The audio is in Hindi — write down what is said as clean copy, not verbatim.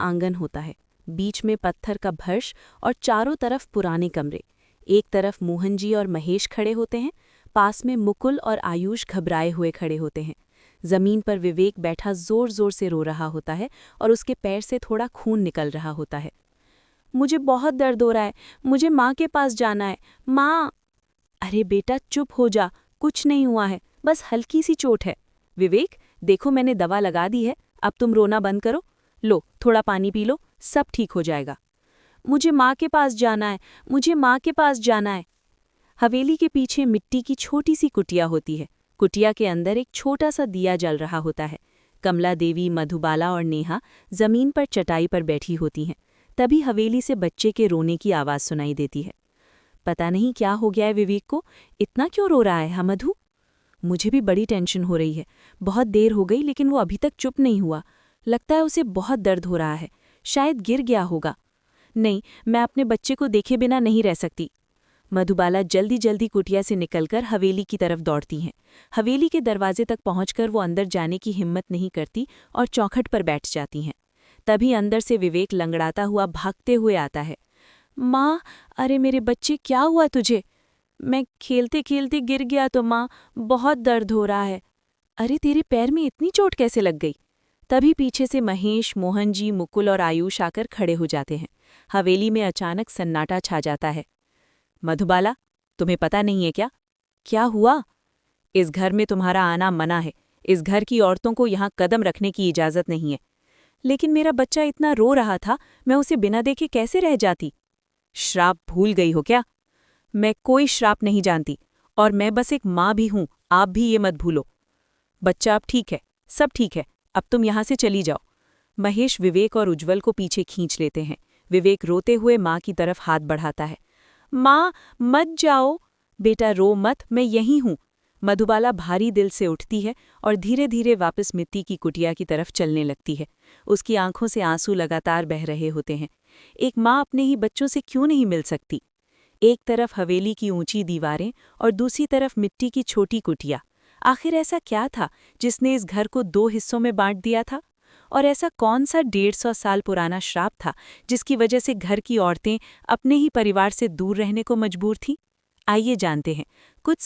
आंगन होता है, बीच में पत्थर का फर्श और चारों तरफ पुराने कमरे। एक तरफ मोहन जी और महेश खड़े होते हैं, पास में मुकुल और आयुष घबराए हुए खड़े होते हैं। जमीन पर विवेक बैठा जोर जोर से रो रहा होता है और उसके पैर से थोड़ा खून निकल रहा होता है। मुझे बहुत दर्द हो रहा है, मुझे माँ के पास जाना है, माँ। अरे बेटा चुप हो जा, कुछ नहीं हुआ है, बस हल्की सी चोट है। विवेक, देखो मैंने दवा लगा दी है, अब तुम रोना बंद करो। लो थोड़ा पानी पी लो, सब ठीक हो जाएगा। मुझे माँ के पास जाना है, मुझे माँ के पास जाना है। हवेली के पीछे मिट्टी की छोटी सी कुटिया होती है। कुटिया के अंदर एक छोटा सा दिया जल रहा होता है। कमला देवी, मधुबाला और नेहा जमीन पर चटाई पर बैठी होती हैं। तभी हवेली से बच्चे के रोने की आवाज़ सुनाई देती है। पता नहीं क्या हो गया है विवेक को, इतना क्यों रो रहा है मधु? मुझे भी बड़ी टेंशन हो रही है। बहुत देर हो गई लेकिन वो अभी तक चुप नहीं हुआ। लगता है उसे बहुत दर्द हो रहा है, शायद गिर गया होगा। नहीं, मैं अपने बच्चे को देखे बिना नहीं रह सकती। मधुबाला जल्दी जल्दी कुटिया से निकलकर हवेली की तरफ दौड़ती हैं। हवेली के दरवाजे तक पहुंचकर वो अंदर जाने की हिम्मत नहीं करती और चौखट पर बैठ जाती हैं। तभी अंदर से विवेक लंगड़ाता हुआ भागते हुए आता है। माँ, अरे मेरे बच्चे, क्या हुआ तुझे? मैं खेलते खेलते गिर गया तो माँ, बहुत दर्द हो रहा है। अरे तेरे पैर में इतनी चोट कैसे लग गई? तभी पीछे से महेश, मोहन जी, मुकुल और आयुष आकर खड़े हो जाते हैं। हवेली में अचानक सन्नाटा छा जाता है। मधुबाला, तुम्हें पता नहीं है क्या? क्या हुआ? इस घर में तुम्हारा आना मना है। इस घर की औरतों को यहाँ कदम रखने की इजाजत नहीं है। लेकिन मेरा बच्चा इतना रो रहा था, मैं उसे बिना देखे कैसे रह जाती? श्राप भूल गई हो क्या? मैं कोई श्राप नहीं जानती, और मैं बस एक माँ भी हूँ, आप भी ये मत भूलो। बच्चा अब ठीक है, सब ठीक है, अब तुम यहाँ से चली जाओ। महेश विवेक और उज्जवल को पीछे खींच लेते हैं। विवेक रोते हुए माँ की तरफ हाथ बढ़ाता है। माँ, मत जाओ। बेटा रो मत, मैं यहीं हूँ। मधुबाला भारी दिल से उठती है और धीरे धीरे वापस मिट्टी की कुटिया की तरफ चलने लगती है। उसकी आंखों से आंसू लगातार बह रहे होते हैं। एक माँ अपने ही बच्चों से क्यों नहीं मिल सकती? एक तरफ हवेली की ऊंची दीवारें और दूसरी तरफ मिट्टी की छोटी कुटिया। आखिर ऐसा क्या था जिसने इस घर को दो हिस्सों में बांट दिया था? और ऐसा कौन सा 150 साल पुराना श्राप था जिसकी वजह से घर की औरतें अपने ही परिवार से दूर रहने को मजबूर थीं? आइए जानते हैं कुछ